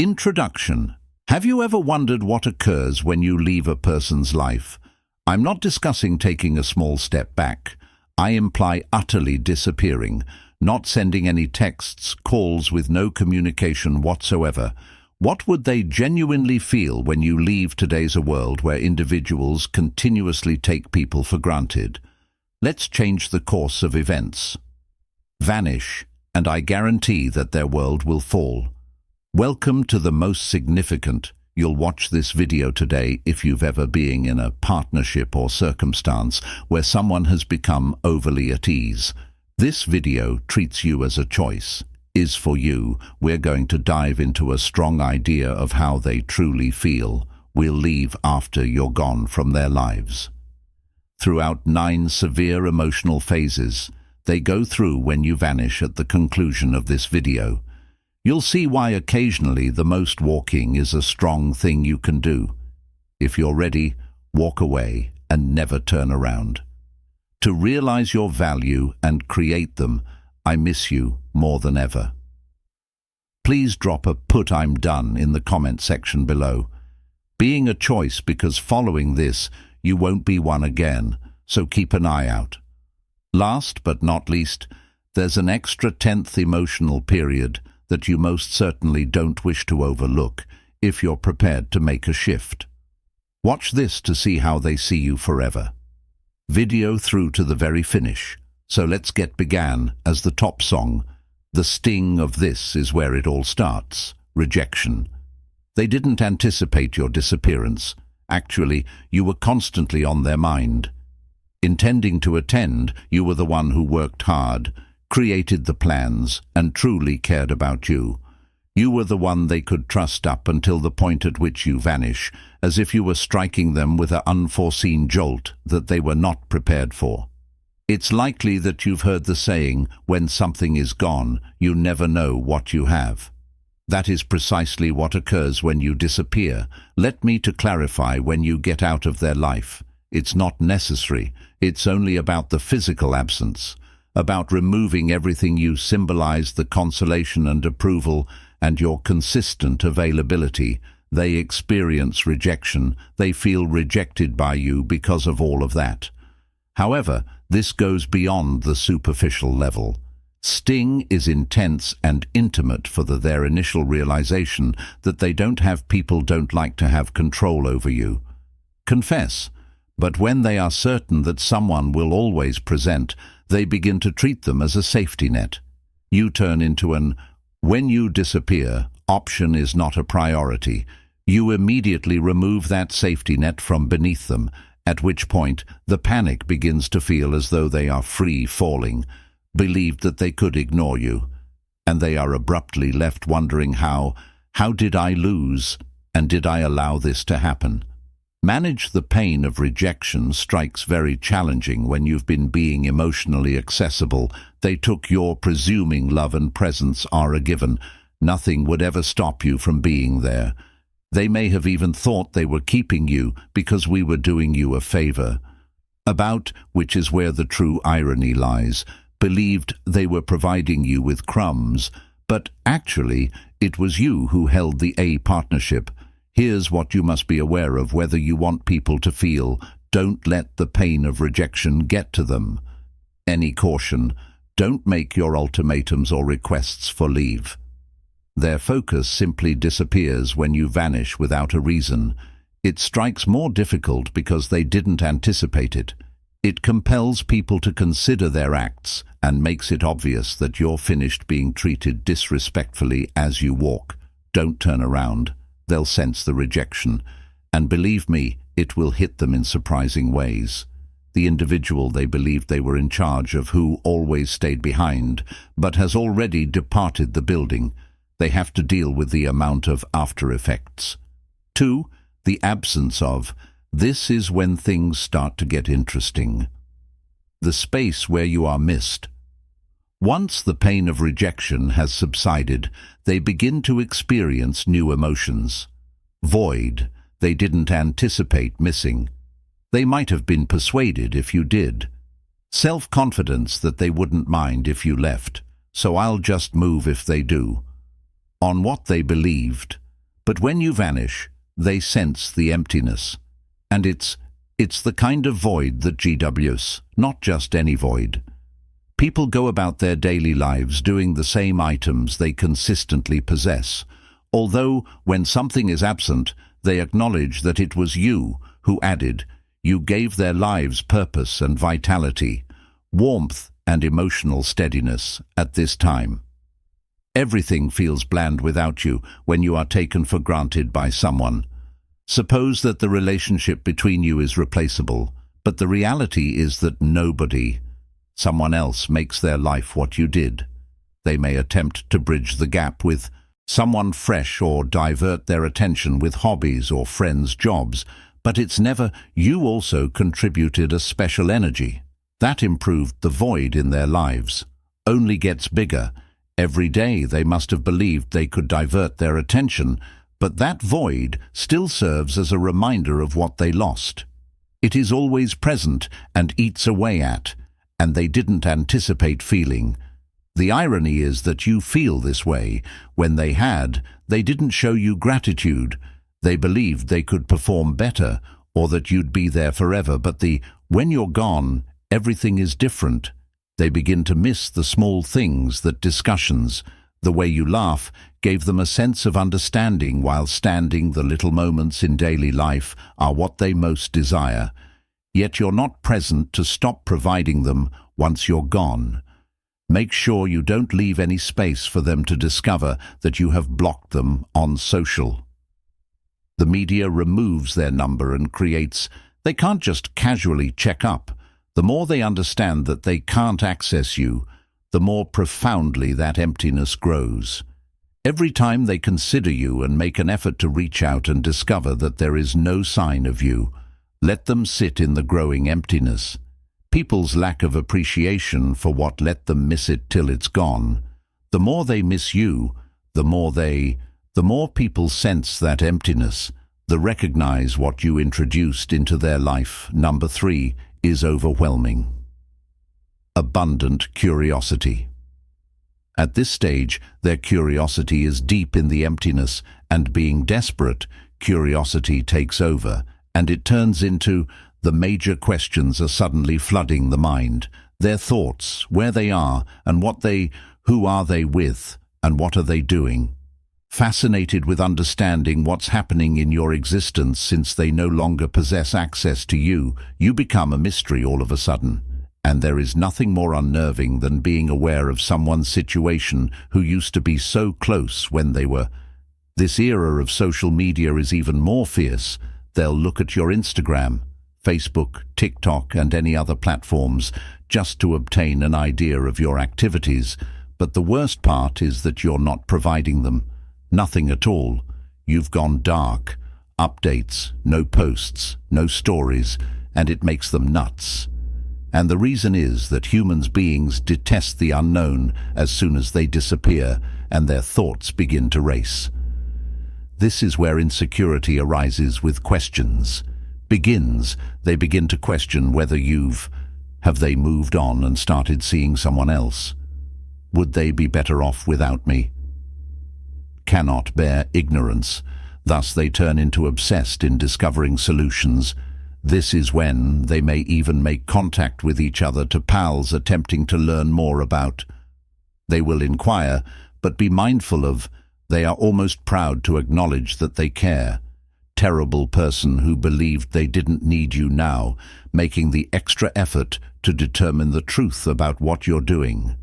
Introduction. Have you ever wondered what occurs when you leave a person's life? I'm not discussing taking a small step back. I imply utterly disappearing, not sending any texts, calls with no communication whatsoever. What would they genuinely feel when you leave today's world where individuals continuously take people for granted? Let's change the course of events. Vanish, and I guarantee that their world will fall. Welcome to the most significant. You'll watch this video today if you've ever been in a partnership or circumstance where someone has become overly at ease. This video treats you as a choice, is for you. We're going to dive into a strong idea of how they truly feel. We'll leave after you're gone from their lives. Throughout 9 severe emotional phases, they go through when you vanish at the conclusion of this video. You'll see why occasionally the most walking is a strong thing you can do. If you're ready, walk away and never turn around. To realize your value and create them, I miss you more than ever. Please drop a "put I'm done" in the comment section below. Being a choice, because following this, you won't be one again, so keep an eye out. Last but not least, there's an extra 10th emotional period that you most certainly don't wish to overlook if you're prepared to make a shift. Watch this to see how they see you forever. Video through to the very finish. So let's get began as the top song. The sting of this is where it all starts. Rejection. They didn't anticipate your disappearance. Actually, you were constantly on their mind. Intending to attend, you were the one who worked hard, created the plans, and truly cared about you. You were the one they could trust up until the point at which you vanish, as if you were striking them with an unforeseen jolt that they were not prepared for. It's likely that you've heard the saying, when something is gone, you never know what you have. That is precisely what occurs when you disappear. Let me to clarify, when you get out of their life, it's not necessary. It's only about the physical absence, about removing everything you symbolize, the consolation and approval, and your consistent availability. They experience rejection. They feel rejected by you because of all of that. However, this goes beyond the superficial level. Sting is intense and intimate for their initial realization that they don't like to have control over you. Confess. But when they are certain that someone will always present, they begin to treat them as a safety net. You turn into an "when you disappear" option is not a priority. You immediately remove that safety net from beneath them, at which point the panic begins to feel as though they are free falling, believed that they could ignore you, and they are abruptly left wondering how did I lose, and did I allow this to happen? Manage the pain of rejection strikes very challenging when you've been being emotionally accessible. They took your presuming love and presence are a given. Nothing would ever stop you from being there. They may have even thought they were keeping you because we were doing you a favor. Which is where the true irony lies. Believed they were providing you with crumbs, but actually it was you who held the partnership. Here's what you must be aware of whether you want people to feel. Don't let the pain of rejection get to them. Any caution: don't make your ultimatums or requests for leave. Their focus simply disappears when you vanish without a reason. It strikes more difficult because they didn't anticipate it. It compels people to consider their acts and makes it obvious that you're finished being treated disrespectfully as you walk. Don't turn around. They'll sense the rejection, and believe me, it will hit them in surprising ways. The individual they believed they were in charge of, who always stayed behind, but has already departed the building. They have to deal with the amount of after effects. 2. The absence of. This is when things start to get interesting. The space where you are missed. Once the pain of rejection has subsided, they begin to experience new emotions. Void. They didn't anticipate missing. They might have been persuaded if you did. Self-confidence that they wouldn't mind if you left, so I'll just move if they do. On what they believed. But when you vanish, they sense the emptiness. And it's the kind of void that GWs, not just any void. People go about their daily lives doing the same items they consistently possess, although when something is absent, they acknowledge that it was you who added. You gave their lives purpose and vitality, warmth and emotional steadiness at this time. Everything feels bland without you when you are taken for granted by someone. Suppose that the relationship between you is replaceable, but the reality is that someone else makes their life what you did. They may attempt to bridge the gap with someone fresh or divert their attention with hobbies or friends' jobs, but it's never you also contributed a special energy. That improved the void in their lives. Only gets bigger. Every day they must have believed they could divert their attention, but that void still serves as a reminder of what they lost. It is always present and eats away at, and they didn't anticipate feeling. The irony is that you feel this way. When they didn't show you gratitude. They believed they could perform better or that you'd be there forever, but when you're gone, everything is different. They begin to miss the small things, that discussions, the way you laugh, gave them a sense of understanding while standing. The little moments in daily life are what they most desire. Yet you're not present to stop providing them once you're gone. Make sure you don't leave any space for them to discover that you have blocked them on social. The media removes their number and they can't just casually check up. The more they understand that they can't access you, the more profoundly that emptiness grows. Every time they consider you and make an effort to reach out and discover that there is no sign of you, let them sit in the growing emptiness. People's lack of appreciation for what let them miss it till it's gone. The more they miss you, the more people sense that emptiness. They recognize what you introduced into their life. Number 3 is overwhelming. Abundant curiosity. At this stage, their curiosity is deep in the emptiness, and being desperate, curiosity takes over, and it turns into the major questions are suddenly flooding the mind. Their thoughts, where they are, and who are they with, and what are they doing? Fascinated with understanding what's happening in your existence since they no longer possess access to you, you become a mystery all of a sudden. And there is nothing more unnerving than being aware of someone's situation who used to be so close when they were. This era of social media is even more fierce. They'll look at your Instagram, Facebook, TikTok, and any other platforms just to obtain an idea of your activities. But the worst part is that you're not providing them. Nothing at all. You've gone dark. Updates, no posts, no stories, and it makes them nuts. And the reason is that human beings detest the unknown as soon as they disappear and their thoughts begin to race. This is where insecurity arises with questions. They begin to question whether have they moved on and started seeing someone else? Would they be better off without me? Cannot bear ignorance. Thus they turn into obsessed in discovering solutions. This is when they may even make contact with each other to pals attempting to learn more about. They will inquire, but be mindful of, they are almost proud to acknowledge that they care. Terrible person who believed they didn't need you now, making the extra effort to determine the truth about what you're doing.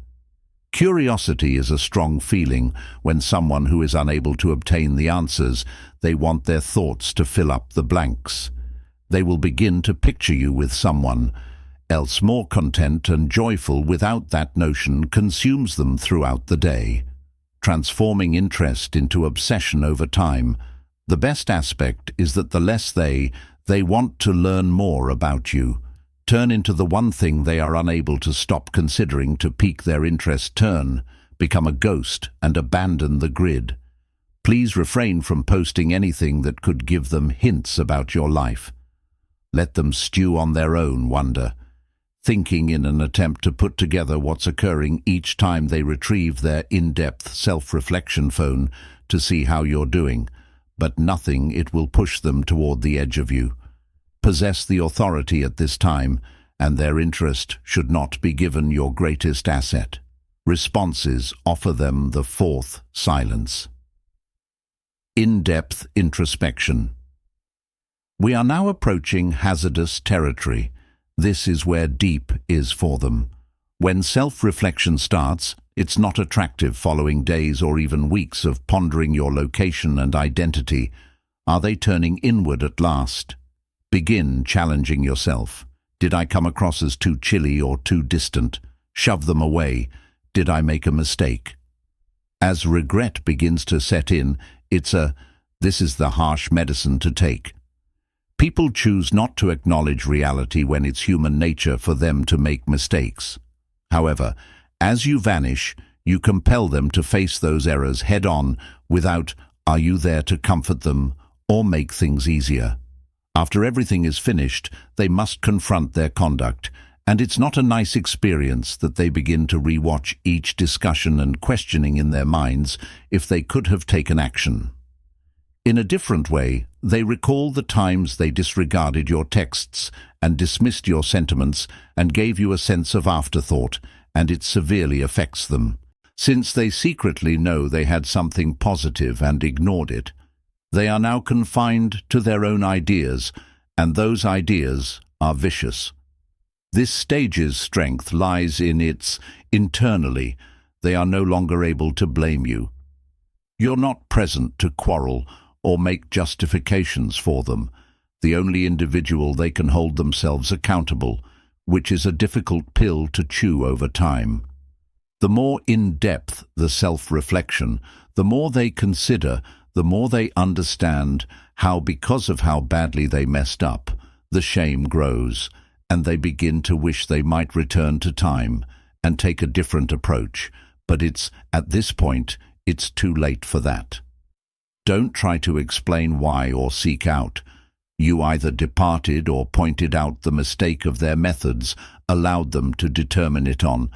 Curiosity is a strong feeling when someone who is unable to obtain the answers, they want their thoughts to fill up the blanks. They will begin to picture you with someone else more content and joyful. Without that notion consumes them throughout the day, transforming interest into obsession over time. The best aspect is that the less they want to learn more about you, turn into the one thing they are unable to stop considering to pique their interest, become a ghost and abandon the grid. Please refrain from posting anything that could give them hints about your life. Let them stew on their own wonder, thinking in an attempt to put together what's occurring each time they retrieve their in-depth self-reflection phone to see how you're doing. but nothing it will push them toward the edge of you. Possess the authority at this time, and their interest should not be given your greatest asset. Responses offer them the fourth silence. In-depth introspection. We are now approaching hazardous territory. This is where deep is for them. When self-reflection starts, it's not attractive following days or even weeks of pondering your location and identity. Are they turning inward at last? Begin challenging yourself. Did I come across as too chilly or too distant? Shove them away. Did I make a mistake? As regret begins to set in, this is the harsh medicine to take. People choose not to acknowledge reality when it's human nature for them to make mistakes. However, as you vanish, you compel them to face those errors head-on without, are you there to comfort them or make things easier? After everything is finished, they must confront their conduct, and it's not a nice experience that they begin to rewatch each discussion and questioning in their minds if they could have taken action. In a different way, they recall the times they disregarded your texts and dismissed your sentiments and gave you a sense of afterthought, and it severely affects them. Since they secretly know they had something positive and ignored it, they are now confined to their own ideas, and those ideas are vicious. This stage's strength lies in its internally. They are no longer able to blame you. You're not present to quarrel or make justifications for them. The only individual they can hold themselves accountable, which is a difficult pill to chew over time. The more in-depth the self-reflection, the more they consider, the more they understand how, because of how badly they messed up, the shame grows, and they begin to wish they might return to time and take a different approach. But at this point, it's too late for that. Don't try to explain why or seek out. You either departed or pointed out the mistake of their methods, allowed them to determine it on.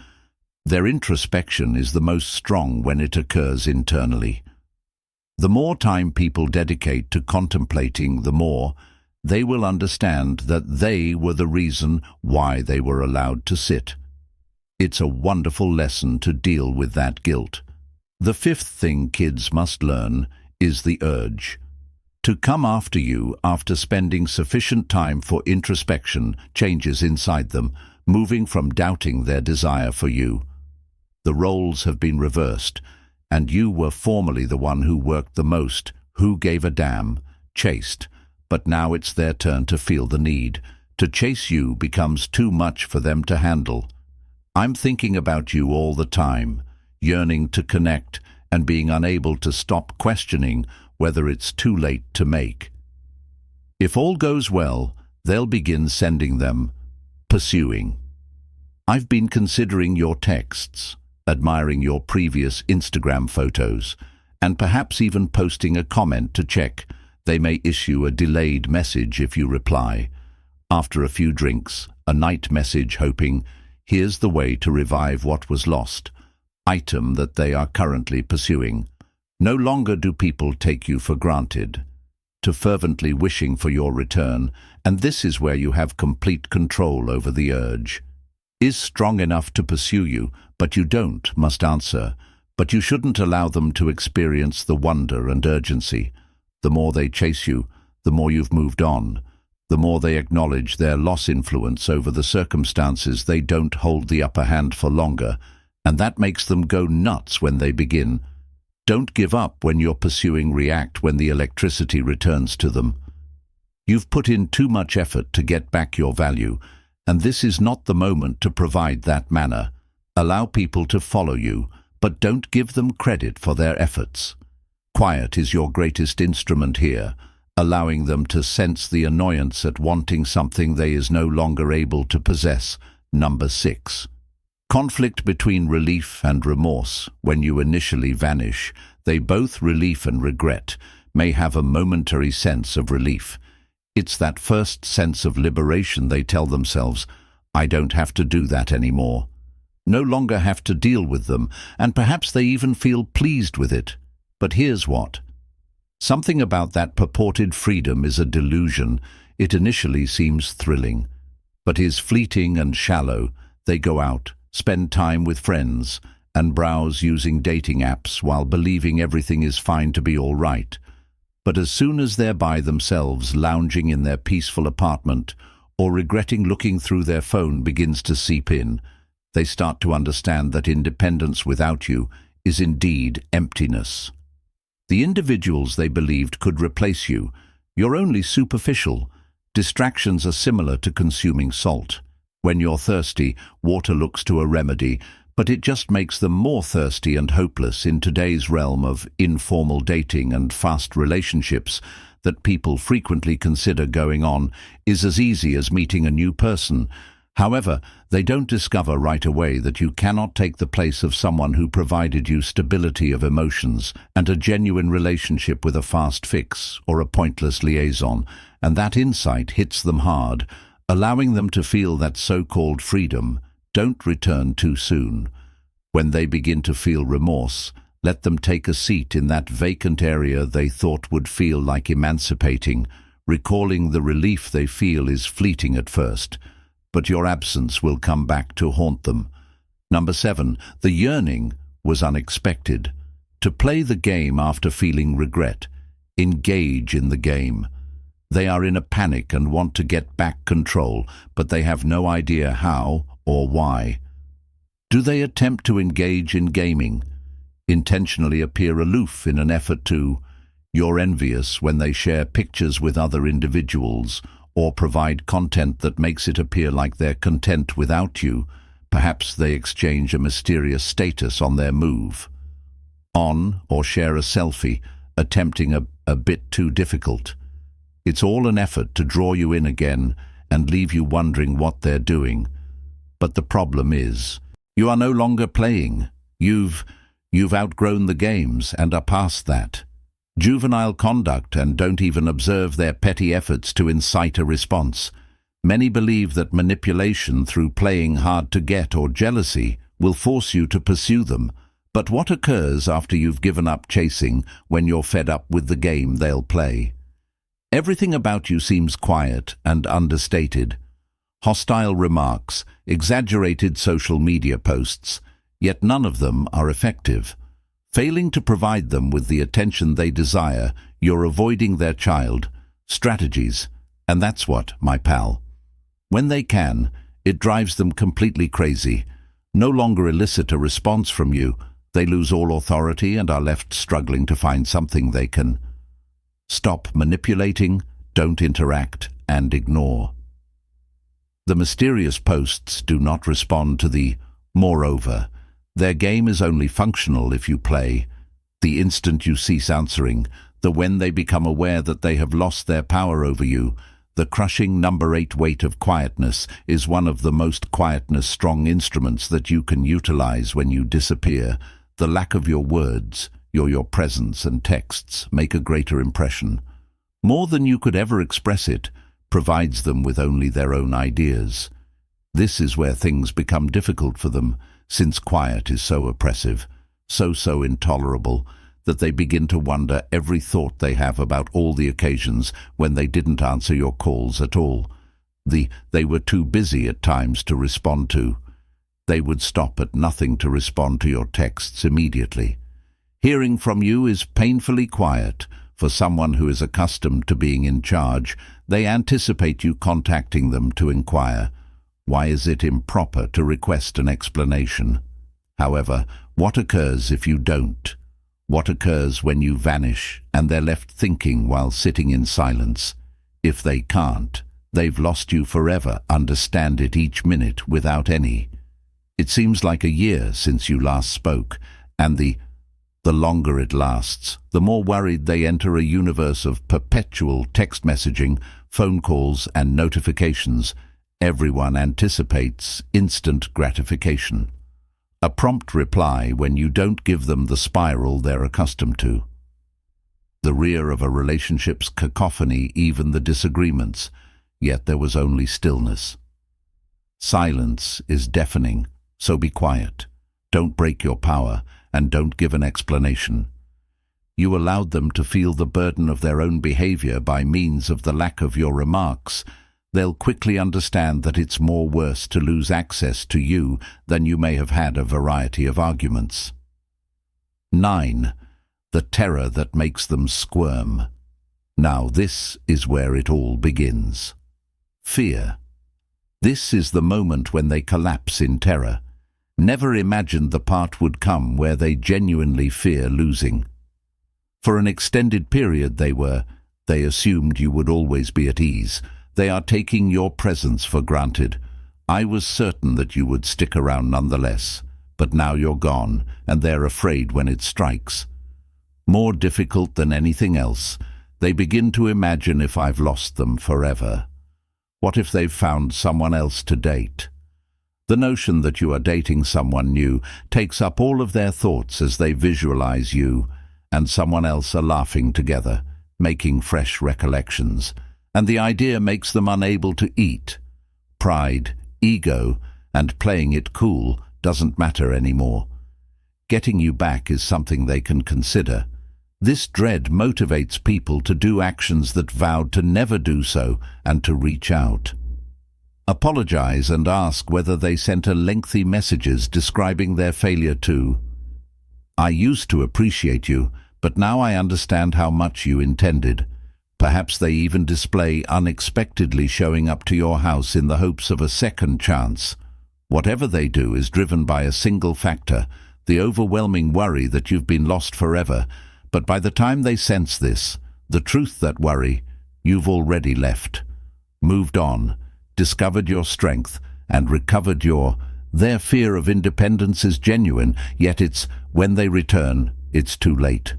Their introspection is the most strong when it occurs internally. The more time people dedicate to contemplating, the more they will understand that they were the reason why they were allowed to sit. It's a wonderful lesson to deal with that guilt. The fifth thing kids must learn is the urge to come after you after spending sufficient time for introspection changes inside them, moving from doubting their desire for you. The roles have been reversed, and you were formerly the one who worked the most, who gave a damn, chased, but now it's their turn to feel the need. To chase you becomes too much for them to handle. I'm thinking about you all the time, yearning to connect and being unable to stop questioning whether it's too late to make. If all goes well, they'll begin sending them, pursuing. I've been considering your texts, admiring your previous Instagram photos, and perhaps even posting a comment to check. They may issue a delayed message if you reply. After a few drinks, a night message hoping, here's the way to revive what was lost. Item that they are currently pursuing. No longer do people take you for granted, to fervently wishing for your return, and this is where you have complete control over the urge. Is strong enough to pursue you, but you must answer. But you shouldn't allow them to experience the wonder and urgency. The more they chase you, the more you've moved on. The more they acknowledge their loss influence over the circumstances, they don't hold the upper hand for longer, and that makes them go nuts when they begin. Don't give up when you're pursuing. React when the electricity returns to them. You've put in too much effort to get back your value, and this is not the moment to provide that manner. Allow people to follow you, but don't give them credit for their efforts. Quiet is your greatest instrument here, allowing them to sense the annoyance at wanting something they is no longer able to possess. Number 6. Conflict between relief and remorse. When you initially vanish, they both, relief and regret, may have a momentary sense of relief. It's that first sense of liberation. They tell themselves, I don't have to do that anymore. No longer have to deal with them, and perhaps they even feel pleased with it. But here's what. Something about that purported freedom is a delusion. It initially seems thrilling, but is fleeting and shallow. They go out, spend time with friends, and browse using dating apps while believing everything is fine to be all right. But as soon as they're by themselves, lounging in their peaceful apartment, or regretting looking through their phone begins to seep in, they start to understand that independence without you is indeed emptiness. The individuals they believed could replace you, you're only superficial. Distractions are similar to consuming salt. When you're thirsty, water looks to a remedy, but it just makes them more thirsty and hopeless. In today's realm of informal dating and fast relationships that people frequently consider going on is as easy as meeting a new person. However, they don't discover right away that you cannot take the place of someone who provided you stability of emotions and a genuine relationship with a fast fix or a pointless liaison, and that insight hits them hard, allowing them to feel that so-called freedom. Don't return too soon. When they begin to feel remorse, let them take a seat in that vacant area they thought would feel like emancipating. Recalling the relief they feel is fleeting at first, but your absence will come back to haunt them. Number 7. The yearning was unexpected. To play the game after feeling regret. Engage in the game. They are in a panic and want to get back control, but they have no idea how or why. Do they attempt to engage in gaming? Intentionally appear aloof in an effort to? You're envious when they share pictures with other individuals, or provide content that makes it appear like they're content without you. Perhaps they exchange a mysterious status on their move on, or share a selfie, attempting a bit too difficult. It's all an effort to draw you in again and leave you wondering what they're doing. But the problem is, you are no longer playing. You've outgrown the games and are past that. Juvenile conduct, and don't even observe their petty efforts to incite a response. Many believe that manipulation through playing hard to get or jealousy will force you to pursue them. But what occurs after you've given up chasing when you're fed up with the game they'll play? Everything about you seems quiet and understated. Hostile remarks, exaggerated social media posts, yet none of them are effective. Failing to provide them with the attention they desire, you're avoiding their child strategies, and that's what, my pal. When they can, it drives them completely crazy. No longer elicit a response from you, they lose all authority and are left struggling to find something they can. Stop manipulating, don't interact, and ignore. The mysterious posts do not respond to the moreover. Their game is only functional if you play. The instant you cease answering, when they become aware that they have lost their power over you, the crushing number 8 weight of quietness is one of the most quietness-strong instruments that you can utilize when you disappear. The lack of your words, your presence and texts make a greater impression. More than you could ever express it, provides them with only their own ideas. This is where things become difficult for them, since quiet is so oppressive, so intolerable, that they begin to wonder every thought they have about all the occasions when they didn't answer your calls at all. They were too busy at times to respond to. They would stop at nothing to respond to your texts immediately. Hearing from you is painfully quiet. For someone who is accustomed to being in charge, they anticipate you contacting them to inquire. Why is it improper to request an explanation? However, what occurs if you don't? What occurs when you vanish and they're left thinking while sitting in silence? If they can't, they've lost you forever. Understand it each minute without any. It seems like a year since you last spoke, and the longer it lasts, the more worried they enter a universe of perpetual text messaging, phone calls, and notifications. Everyone anticipates instant gratification. A prompt reply when you don't give them the spiral they're accustomed to. The rear of a relationship's cacophony, even the disagreements, yet there was only stillness. Silence is deafening, so be quiet. Don't break your power, and don't give an explanation. You allowed them to feel the burden of their own behavior by means of the lack of your remarks. They'll quickly understand that it's more worse to lose access to you than you may have had a variety of arguments. 9. The terror that makes them squirm. Now this is where it all begins. Fear. This is the moment when they collapse in terror. Never imagined the part would come where they genuinely fear losing. For an extended period they assumed you would always be at ease. They are taking your presence for granted. I was certain that you would stick around nonetheless, but now you're gone, and they're afraid when it strikes. More difficult than anything else, they begin to imagine if I've lost them forever. What if they've found someone else to date? The notion that you are dating someone new takes up all of their thoughts as they visualize you and someone else are laughing together, making fresh recollections, and the idea makes them unable to eat. Pride, ego, and playing it cool doesn't matter anymore. Getting you back is something they can consider. This dread motivates people to do actions that vowed to never do so and to reach out. Apologize and ask whether they sent lengthy messages describing their failure to. I used to appreciate you, but now I understand how much you intended. Perhaps they even display unexpectedly showing up to your house in the hopes of a second chance. Whatever they do is driven by a single factor, the overwhelming worry that you've been lost forever. But by the time they sense this, the truth that worry, you've already left, moved on, discovered your strength, and recovered their fear of independence is genuine, yet it's when they return, it's too late.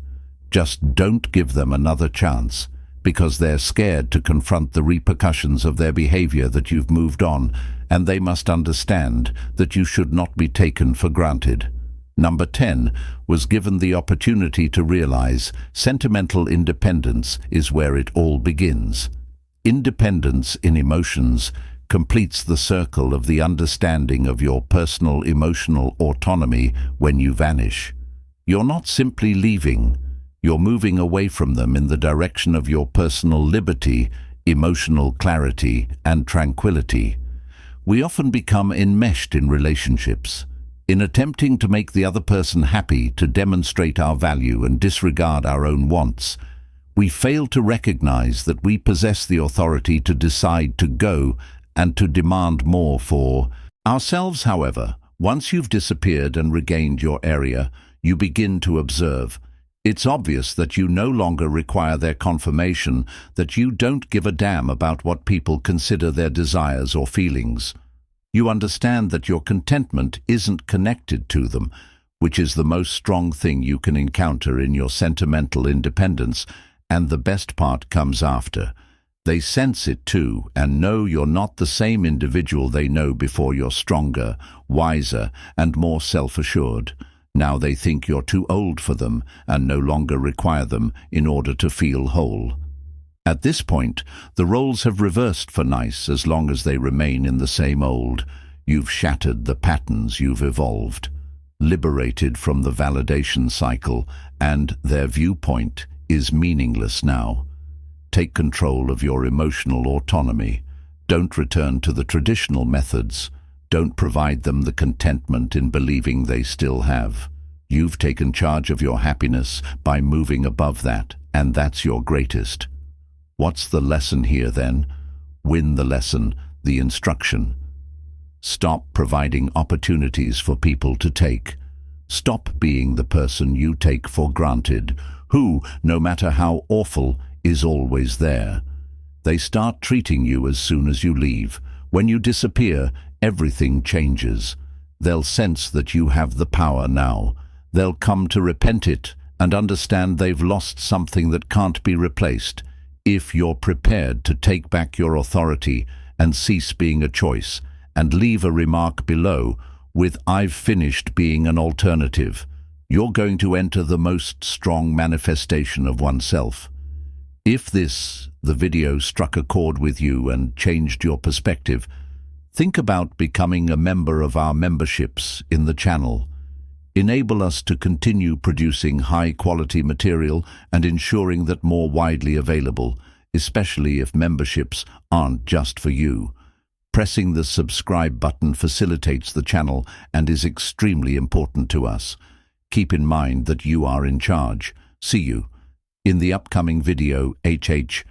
Just don't give them another chance, because they're scared to confront the repercussions of their behavior that you've moved on, and they must understand that you should not be taken for granted. Number 10 was given the opportunity to realize sentimental independence is where it all begins. Independence in emotions completes the circle of the understanding of your personal emotional autonomy when you vanish. You're not simply leaving, you're moving away from them in the direction of your personal liberty, emotional clarity, and tranquility. We often become enmeshed in relationships. In attempting to make the other person happy, to demonstrate our value and disregard our own wants, we fail to recognize that we possess the authority to decide to go and to demand more for ourselves. However, once you've disappeared and regained your area, you begin to observe. It's obvious that you no longer require their confirmation, that you don't give a damn about what people consider their desires or feelings. You understand that your contentment isn't connected to them, which is the most strong thing you can encounter in your sentimental independence, and the best part comes after. They sense it too, and know you're not the same individual they know before. You're stronger, wiser, and more self-assured. Now they think you're too old for them and no longer require them in order to feel whole. At this point, the roles have reversed for nice as long as they remain in the same old. You've shattered the patterns you've evolved, liberated from the validation cycle, and their viewpoint is meaningless now. Take control of your emotional autonomy. Don't return to the traditional methods. Don't provide them the contentment in believing they still have. You've taken charge of your happiness by moving above that, and that's your greatest. What's the lesson here then? Win the lesson, the instruction. Stop providing opportunities for people to take. Stop being the person you take for granted, who, no matter how awful, is always there. They start treating you as soon as you leave. When you disappear, everything changes. They'll sense that you have the power now. They'll come to repent it and understand they've lost something that can't be replaced. If you're prepared to take back your authority and cease being a choice, and leave a remark below with "I've finished being an alternative," you're going to enter the most strong manifestation of oneself. If the video struck a chord with you and changed your perspective, think about becoming a member of our memberships in the channel. enable us to continue producing high-quality material and ensuring that more widely available, especially if memberships aren't just for you. Pressing the subscribe button facilitates the channel and is extremely important to us. Keep in mind that you are in charge. See you in the upcoming video. HH.